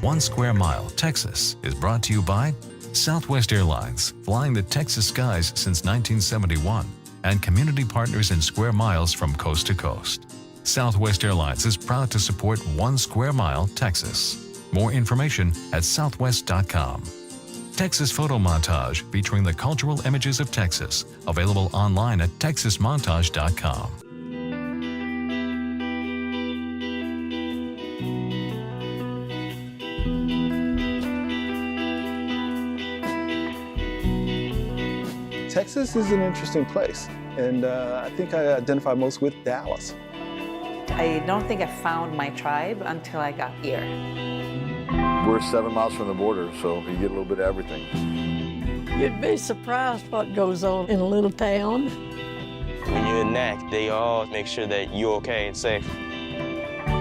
1 Square Mile, Texas is brought to you by Southwest Airlines, flying the Texas skies since 1971, and community partners in square miles from coast to coast. Southwest Airlines is proud to support 1 Square Mile, Texas. More information at southwest.com. Texas Photo Montage, featuring the cultural images of Texas, available online at texasmontage.com. Texas is an interesting place, and I think I identify most with Dallas. I don't think I found my tribe until I got here. We're 7 miles from the border, so you get a little bit of everything. You'd be surprised what goes on in a little town. When you enact, they all make sure that you're okay and safe.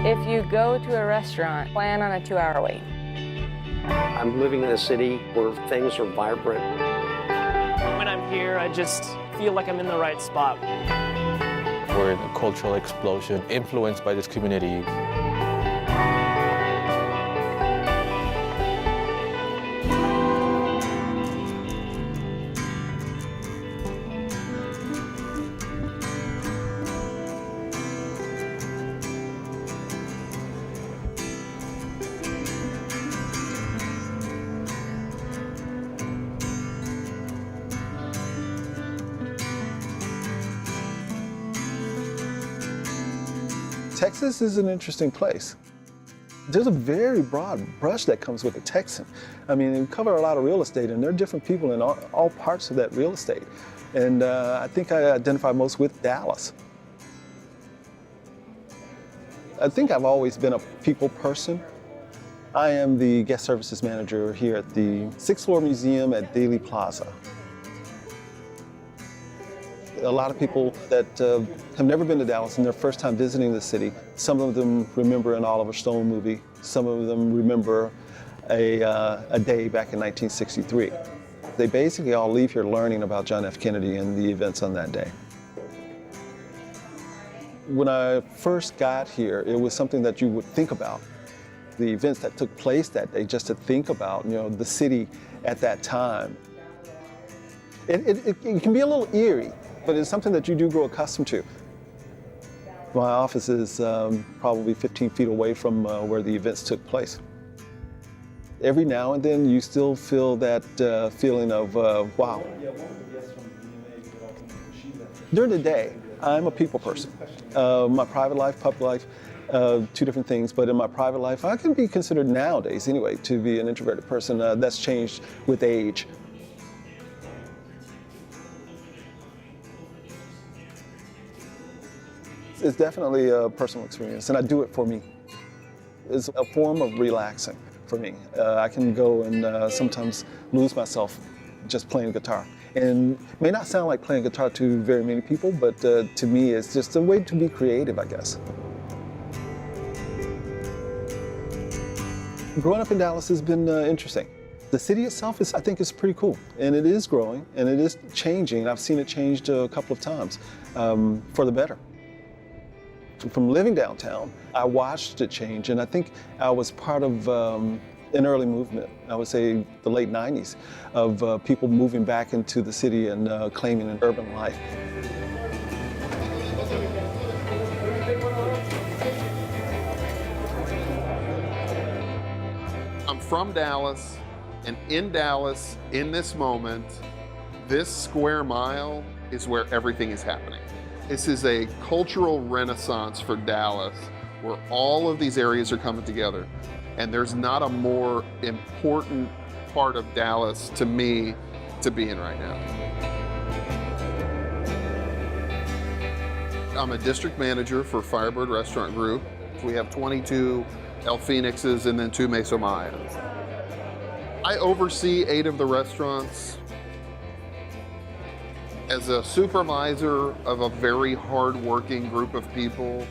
If you go to a restaurant, plan on a 2-hour wait. I'm living in a city where things are vibrant. When I'm here, I just feel like I'm in the right spot. We're in a cultural explosion influenced by this community. Texas is an interesting place. There's a very broad brush that comes with a Texan. I mean, we cover a lot of real estate, and there are different people in all parts of that real estate. And I think I identify most with Dallas. I think I've always been a people person. I am the guest services manager here at the 6th floor museum at Dealey Plaza. A lot of people that have never been to Dallas and their first time visiting the city, some of them remember an Oliver Stone movie, some of them remember a day back in 1963. They basically all leave here learning about John F. Kennedy and the events on that day. When I first got here, it was something that you would think about. The events that took place that day, just to think about, the city at that time. It can be a little eerie, but it's something that you do grow accustomed to. My office is probably 15 feet away from where the events took place. Every now and then you still feel that feeling of, wow. During the day, I'm a people person. My private life, public life, two different things, but in my private life, I can be considered nowadays anyway to be an introverted person. That's changed with age. It's definitely a personal experience, and I do it for me. It's a form of relaxing for me. I can go and sometimes lose myself just playing guitar. And it may not sound like playing guitar to very many people, but to me, it's just a way to be creative, I guess. Growing up in Dallas has been interesting. The city itself I think is pretty cool, and it is growing, and it is changing. I've seen it changed a couple of times for the better. From living downtown, I watched it change, and I think I was part of an early movement, I would say the late 90s, of people moving back into the city and claiming an urban life. I'm from Dallas, and in Dallas, in this moment, this square mile is where everything is happening. This is a cultural renaissance for Dallas, where all of these areas are coming together. And there's not a more important part of Dallas to me to be in right now. I'm a district manager for Firebird Restaurant Group. We have 22 El Phoenixes and then 2 Meso Mayas. I oversee 8 of the restaurants. As a supervisor of a very hard-working group of people,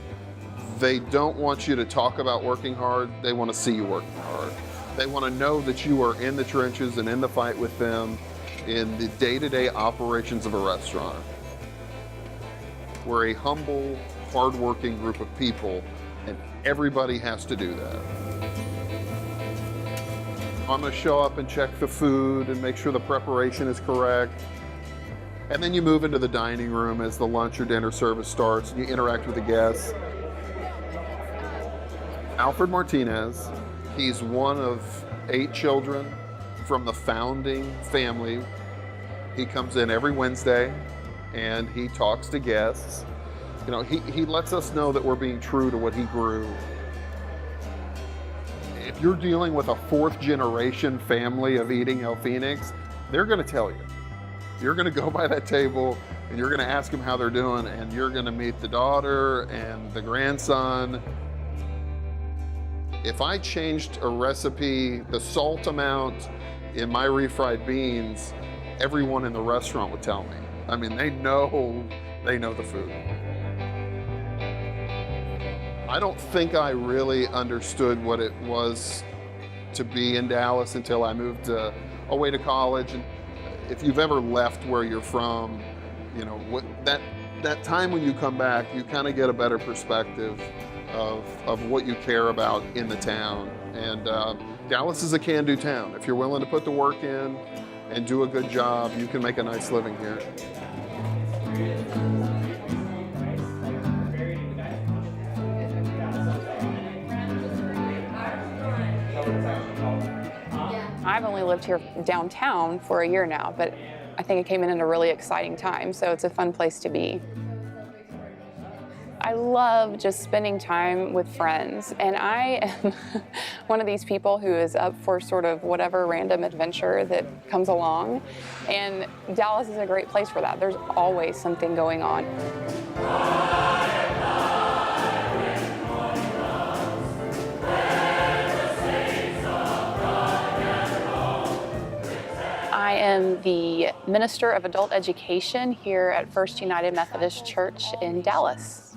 they don't want you to talk about working hard, they want to see you working hard. They want to know that you are in the trenches and in the fight with them in the day-to-day operations of a restaurant. We're a humble, hard-working group of people, and everybody has to do that. I'm gonna show up and check the food and make sure the preparation is correct. And then you move into the dining room as the lunch or dinner service starts and you interact with the guests. Alfred Martinez, he's one of 8 children from the founding family. He comes in every Wednesday and he talks to guests. You know, he lets us know that we're being true to what he grew. If you're dealing with a 4th generation family of eating El Phoenix, they're gonna tell you. You're gonna go by that table and you're gonna ask them how they're doing, and you're gonna meet the daughter and the grandson. If I changed a recipe, the salt amount in my refried beans, everyone in the restaurant would tell me. I mean, they know the food. I don't think I really understood what it was to be in Dallas until I moved away to college. And if you've ever left where you're from, you know, that time when you come back, you kind of get a better perspective of what you care about in the town. And Dallas is a can-do town. If you're willing to put the work in and do a good job, you can make a nice living here. I've only lived here downtown for a year now, but I think I came in at a really exciting time, so it's a fun place to be. I love just spending time with friends, and I am one of these people who is up for sort of whatever random adventure that comes along, and Dallas is a great place for that. There's always something going on. I am the Minister of Adult Education here at First United Methodist Church in Dallas.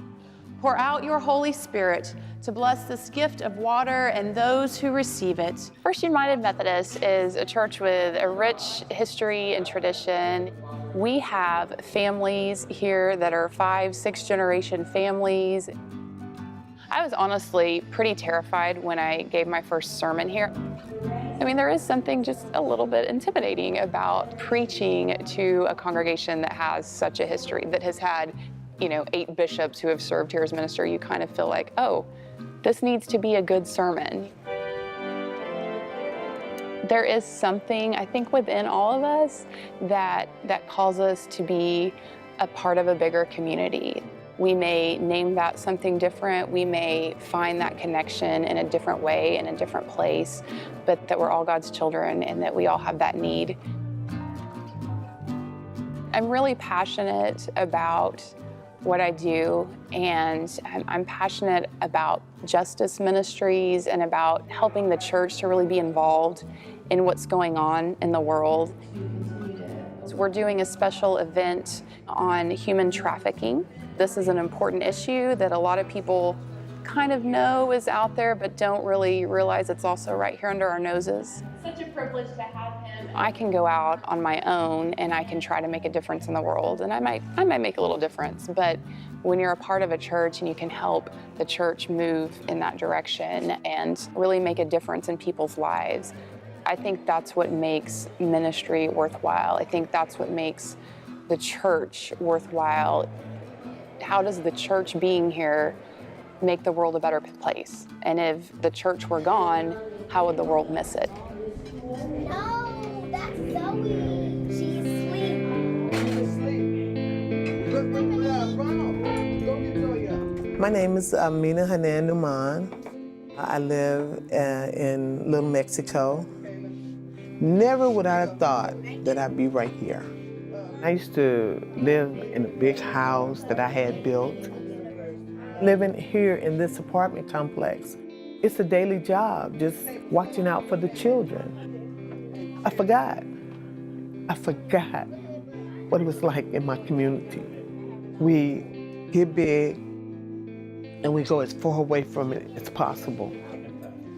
Pour out your Holy Spirit to bless this gift of water and those who receive it. First United Methodist is a church with a rich history and tradition. We have families here that are 5, 6 generation families. I was honestly pretty terrified when I gave my first sermon here. I mean, there is something just a little bit intimidating about preaching to a congregation that has such a history, that has had, you know, 8 bishops who have served here as minister. You kind of feel like, oh, this needs to be a good sermon. There is something, I think, within all of us that calls us to be a part of a bigger community. We may name that something different. We may find that connection in a different way, in a different place, but that we're all God's children and that we all have that need. I'm really passionate about what I do, and I'm passionate about justice ministries and about helping the church to really be involved in what's going on in the world. We're doing a special event on human trafficking. This is an important issue that a lot of people kind of know is out there, but don't really realize it's also right here under our noses. Such a privilege to have him. I can go out on my own and I can try to make a difference in the world, and I might make a little difference, but when you're a part of a church and you can help the church move in that direction and really make a difference in people's lives, I think that's what makes ministry worthwhile. I think that's what makes the church worthwhile. How does the church being here make the world a better place? And if the church were gone, how would the world miss it? No, that's Zoe. She's asleep. My name is Amina Hanan Numan. I live in Little Mexico. Never would I have thought that I'd be right here. I used to live in a big house that I had built. Living here in this apartment complex, it's a daily job, just watching out for the children. I forgot what it was like in my community. We get big and we go as far away from it as possible.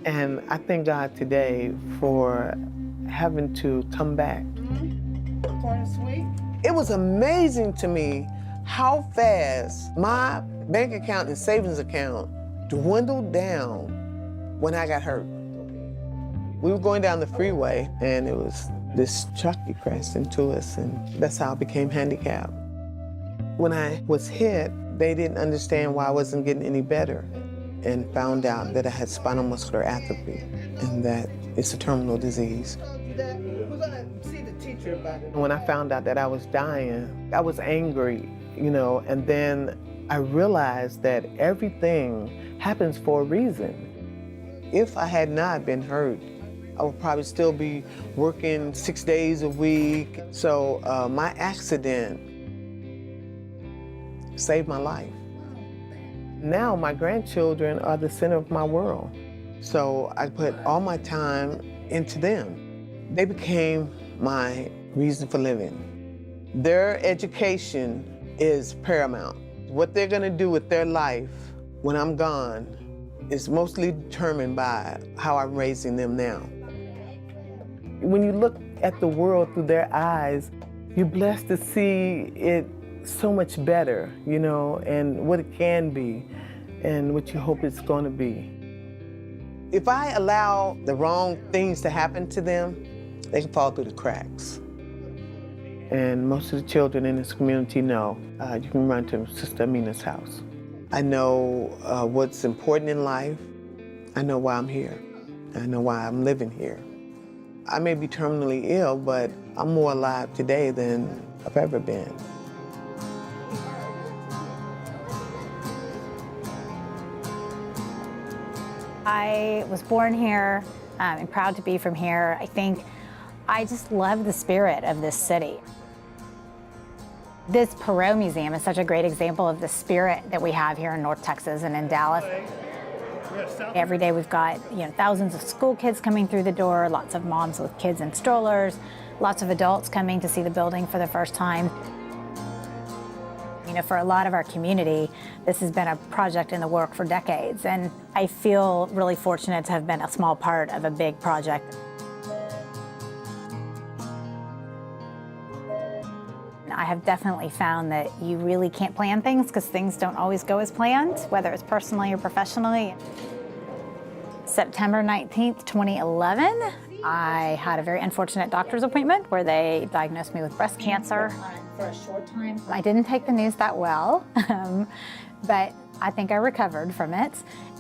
And I thank God today for having to come back. Corn sweet. It was amazing to me how fast my bank account and savings account dwindled down when I got hurt. We were going down the freeway, and it was this truck that crashed into us, and that's how I became handicapped. When I was hit, they didn't understand why I wasn't getting any better, and found out that I had spinal muscular atrophy, and that it's a terminal disease. When I found out that I was dying, I was angry, you know, and then I realized that everything happens for a reason. If I had not been hurt, I would probably still be working 6 days a week. So my accident saved my life. Now my grandchildren are the center of my world. So I put all my time into them. They became my reason for living. Their education is paramount. What they're gonna do with their life when I'm gone is mostly determined by how I'm raising them now. When you look at the world through their eyes, you're blessed to see it so much better, you know, and what it can be and what you hope it's gonna be. If I allow the wrong things to happen to them, they can fall through the cracks. And most of the children in this community know you can run to Sister Amina's house. I know what's important in life. I know why I'm here. I know why I'm living here. I may be terminally ill, but I'm more alive today than I've ever been. I was born here and proud to be from here. I think I just love the spirit of this city. This Perot Museum is such a great example of the spirit that we have here in North Texas and in Dallas. Every day we've got thousands of school kids coming through the door, lots of moms with kids in strollers, lots of adults coming to see the building for the first time. For a lot of our community, this has been a project in the work for decades, and I feel really fortunate to have been a small part of a big project. I have definitely found that you really can't plan things because things don't always go as planned, whether it's personally or professionally. September 19th, 2011, I had a very unfortunate doctor's appointment where they diagnosed me with breast cancer. For a short time. I didn't take the news that well, but I think I recovered from it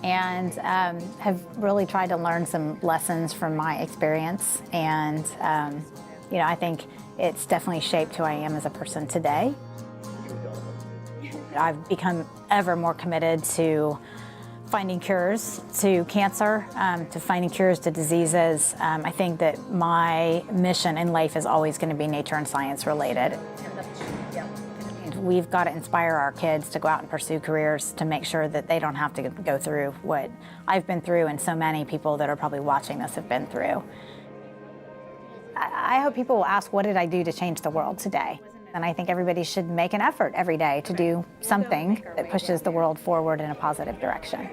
and have really tried to learn some lessons from my experience. And I think it's definitely shaped who I am as a person today. I've become ever more committed to finding cures to cancer, to finding cures to diseases. I think that my mission in life is always going to be nature and science related. We've got to inspire our kids to go out and pursue careers to make sure that they don't have to go through what I've been through and so many people that are probably watching this have been through. I hope people will ask, what did I do to change the world today? And I think everybody should make an effort every day to do something that pushes the world forward in a positive direction.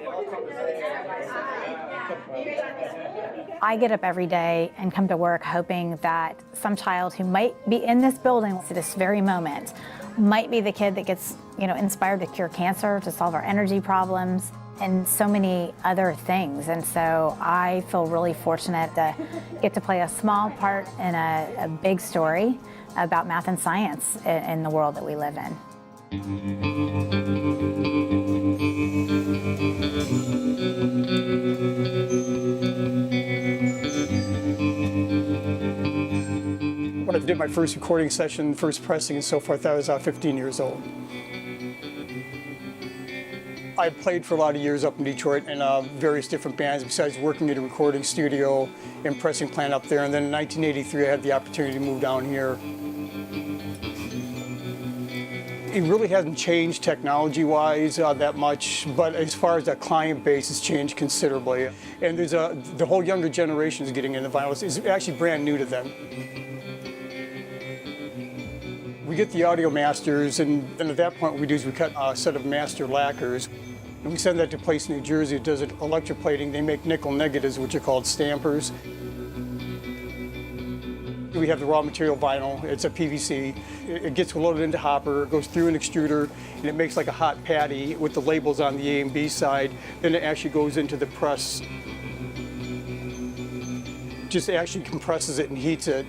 I get up every day and come to work hoping that some child who might be in this building at this very moment might be the kid that gets, inspired to cure cancer, to solve our energy problems, and so many other things. And so I feel really fortunate to get to play a small part in a big story about math and science in the world that we live in. When I did my first recording session, first pressing and so forth, I was 15 years old. I played for a lot of years up in Detroit in various different bands besides working at a recording studio and pressing plant up there. And then in 1983, I had the opportunity to move down here. It really hasn't changed technology-wise that much, but as far as that client base, it's changed considerably. And there's the whole younger generation is getting into vinyl. It's actually brand new to them. We get the audio masters, and then at that point what we do is we cut a set of master lacquers. And we send that to a place in New Jersey that does electroplating. They make nickel negatives, which are called stampers. We have the raw material vinyl. It's a PVC. It gets loaded into hopper, goes through an extruder, and it makes like a hot patty with the labels on the A and B side. Then it actually goes into the press. just actually compresses it and heats it.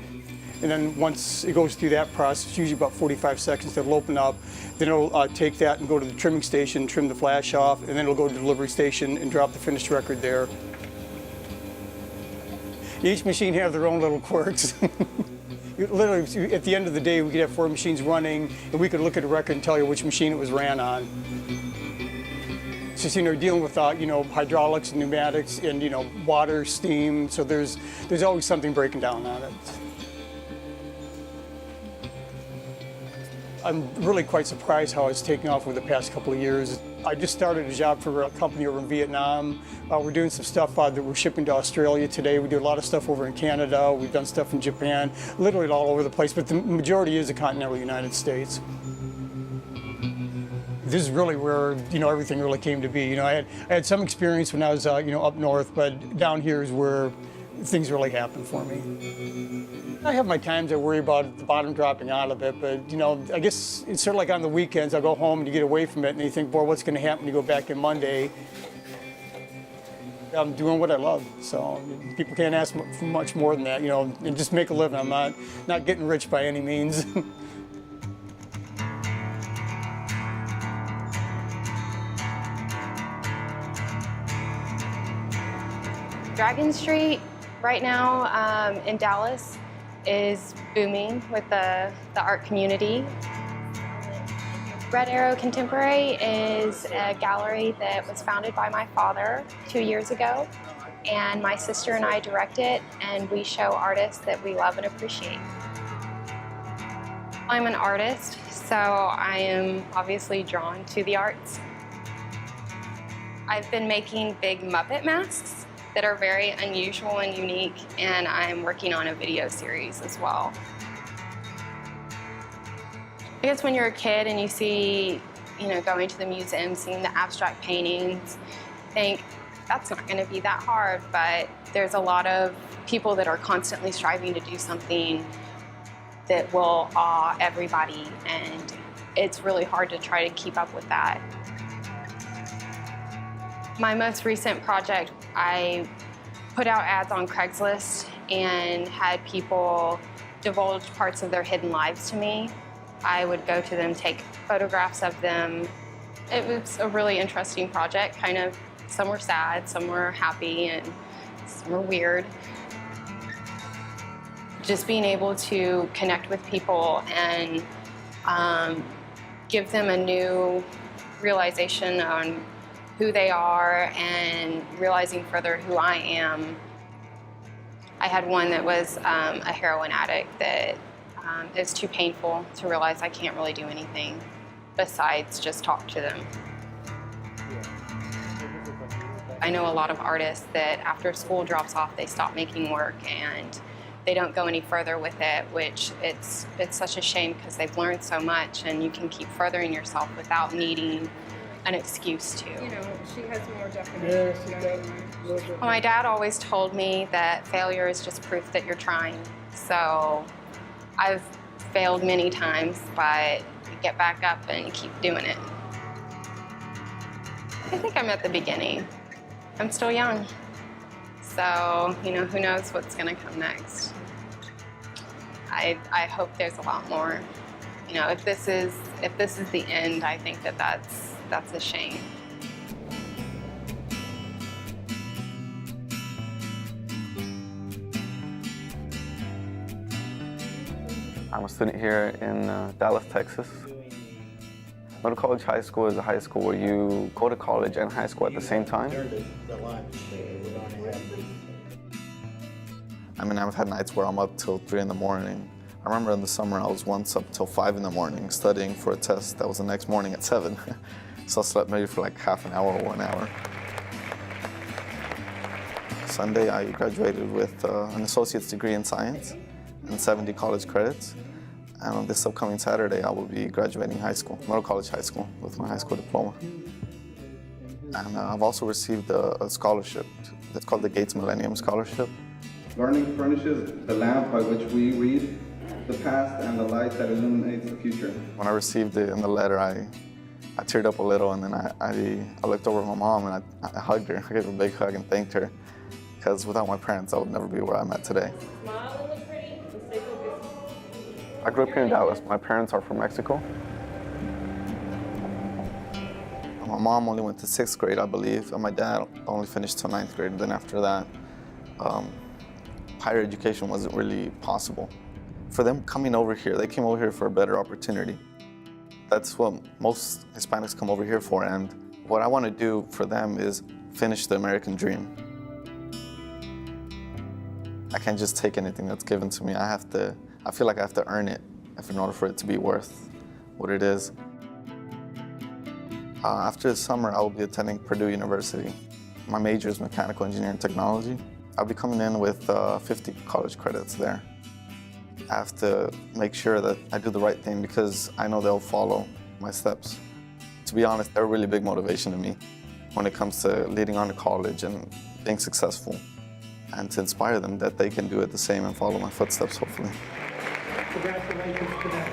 And then once it goes through that process, usually about 45 seconds, it'll open up. Then it'll take that and go to the trimming station, trim the flash off, and then it'll go to the delivery station and drop the finished record there. Each machine have their own little quirks. Literally, at the end of the day, we could have 4 machines running, and we could look at a record and tell you which machine it was ran on. It's just, dealing with, hydraulics, and pneumatics, and, water, steam, so there's always something breaking down on it. I'm really quite surprised how it's taken off over the past couple of years. I just started a job for a company over in Vietnam. We're doing some stuff that we're shipping to Australia today. We do a lot of stuff over in Canada. We've done stuff in Japan, literally all over the place, but the majority is the continental United States. This is really where, everything really came to be. I had some experience when I was, up north, but down here is where things really happen for me. I have my times I worry about the bottom dropping out of it, but I guess it's sort of like on the weekends, I'll go home and you get away from it and you think, boy, what's going to happen when you go back in Monday? I'm doing what I love, so people can't ask for much more than that, and just make a living. I'm not getting rich by any means. Dragon Street right now in Dallas is booming with the art community. Red Arrow Contemporary is a gallery that was founded by my father 2 years ago, and my sister and I direct it, and we show artists that we love and appreciate. I'm an artist, so I am obviously drawn to the arts. I've been making big Muppet masks that are very unusual and unique, and I'm working on a video series as well. I guess when you're a kid and you see, going to the museum, seeing the abstract paintings, think that's not going to be that hard, but there's a lot of people that are constantly striving to do something that will awe everybody, and it's really hard to try to keep up with that. My most recent project, I put out ads on Craigslist and had people divulge parts of their hidden lives to me. I would go to them, take photographs of them. It was a really interesting project, some were sad, some were happy, and some were weird. Just being able to connect with people and give them a new realization on who they are and realizing further who I am. I had one that was a heroin addict that it was too painful to realize I can't really do anything besides just talk to them. I know a lot of artists that after school drops off, they stop making work and they don't go any further with it, which it's such a shame because they've learned so much and you can keep furthering yourself without needing an excuse to. She has more definition. Well, my dad always told me that failure is just proof that you're trying. So I've failed many times, but you get back up and you keep doing it. I think I'm at the beginning. I'm still young. So, who knows what's gonna come next. I hope there's a lot more. If this is the end, I think that's a shame. I'm a student here in Dallas, Texas. Middle College High School is a high school where you go to college and high school at the same time. I've had nights where I'm up till 3 in the morning. I remember in the summer I was once up till 5 in the morning studying for a test that was the next morning at 7. So I slept maybe for like half an hour or 1 hour. Sunday I graduated with an associate's degree in science and 70 college credits. And on this upcoming Saturday, I will be graduating high school, Middle College High School, with my high school diploma. And I've also received a scholarship that's called the Gates Millennium Scholarship. Learning furnishes the lamp by which we read the past and the light that illuminates the future. When I received it in the letter, I teared up a little, and then I looked over at my mom and I hugged her. I gave her a big hug and thanked her. because without my parents, I would never be where I'm at today. I grew up here in Dallas. My parents are from Mexico. My mom only went to 6th grade, I believe, and my dad only finished till 9th grade. And then after that, higher education wasn't really possible. For them coming over here, they came over here for a better opportunity. That's what most Hispanics come over here for, and what I want to do for them is finish the American dream. I can't just take anything that's given to me. I feel like I have to earn it in order for it to be worth what it is. After the summer, I will be attending Purdue University. My major is mechanical engineering technology. I'll be coming in with 50 college credits there. I have to make sure that I do the right thing because I know they'll follow my steps. To be honest, they're a really big motivation to me when it comes to leading on to college and being successful, and to inspire them that they can do it the same and follow my footsteps, hopefully. Congratulations to them.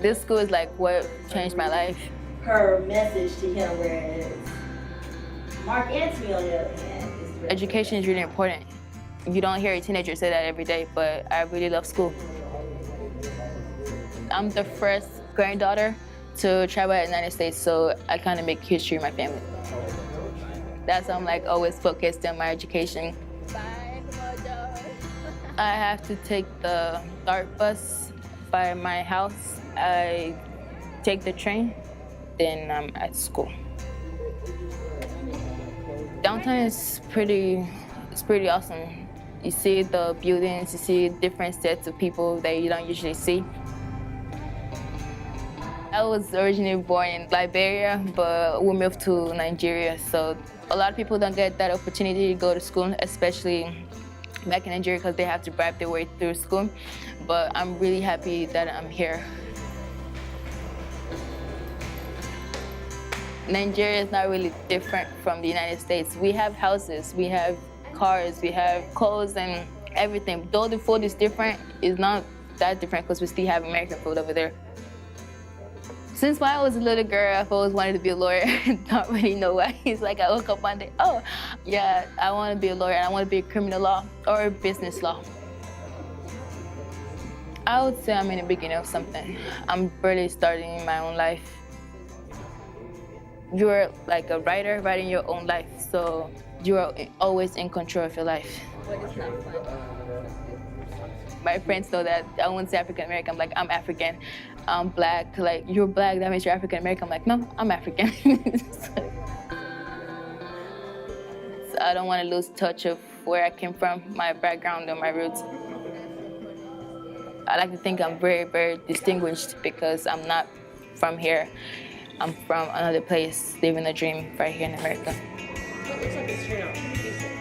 This school is like what changed my life. Her message to him, whereas Mark Antony, on the other hand, is education is really important. You don't hear a teenager say that every day, but I really love school. I'm the first granddaughter to travel in the United States, so I kind of make history in my family. That's why I'm like always focused on my education. I have to take the DART bus by my house. I take the train, then I'm at school. Downtown is pretty awesome. You see the buildings, you see different sets of people that you don't usually see. I was originally born in Liberia, but we moved to Nigeria, so a lot of people don't get that opportunity to go to school, especially back in Nigeria, because they have to bribe their way through school. But I'm really happy that I'm here. Nigeria is not really different from the United States. We have houses, we have cars, we have clothes and everything. Though the food is different, it's not that different because we still have American food over there. Since when I was a little girl, I've always wanted to be a lawyer. Don't really know why. It's like I woke up one day, oh, yeah, I want to be a lawyer. I want to be a criminal law or business law. I would say I'm in the beginning of something. I'm barely starting my own life. You're like a writer writing your own life, so you're always in control of your life. But it's not fun. My friends know that I won't say African American. I'm like, I'm African. I'm black. Like, you're black, that means you're African American. I'm like, no, I'm African. So I don't want to lose touch of where I came from, my background and my roots. I like to think I'm very, very distinguished because I'm not from here. I'm from another place, living a dream right here in America. It looks like it's turned out pretty decent.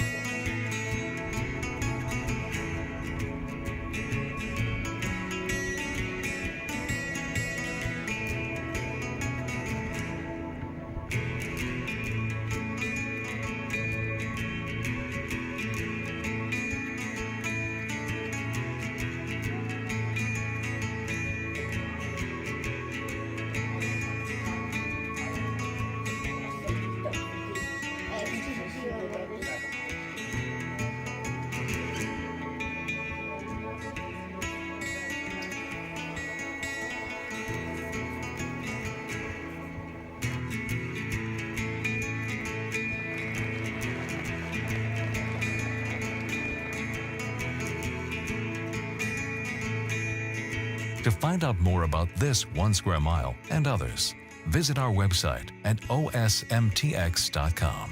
To find out more about this 1 square mile and others, visit our website at osmtx.com.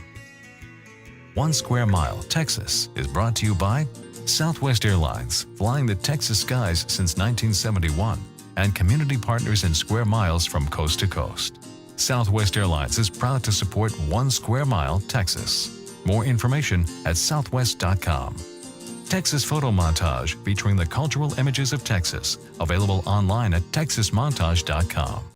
1 Square Mile, Texas is brought to you by Southwest Airlines, flying the Texas skies since 1971, and community partners in square miles from coast to coast. Southwest Airlines is proud to support 1 Square Mile, Texas. More information at southwest.com. Texas Photo Montage featuring the cultural images of Texas, available online at texasmontage.com.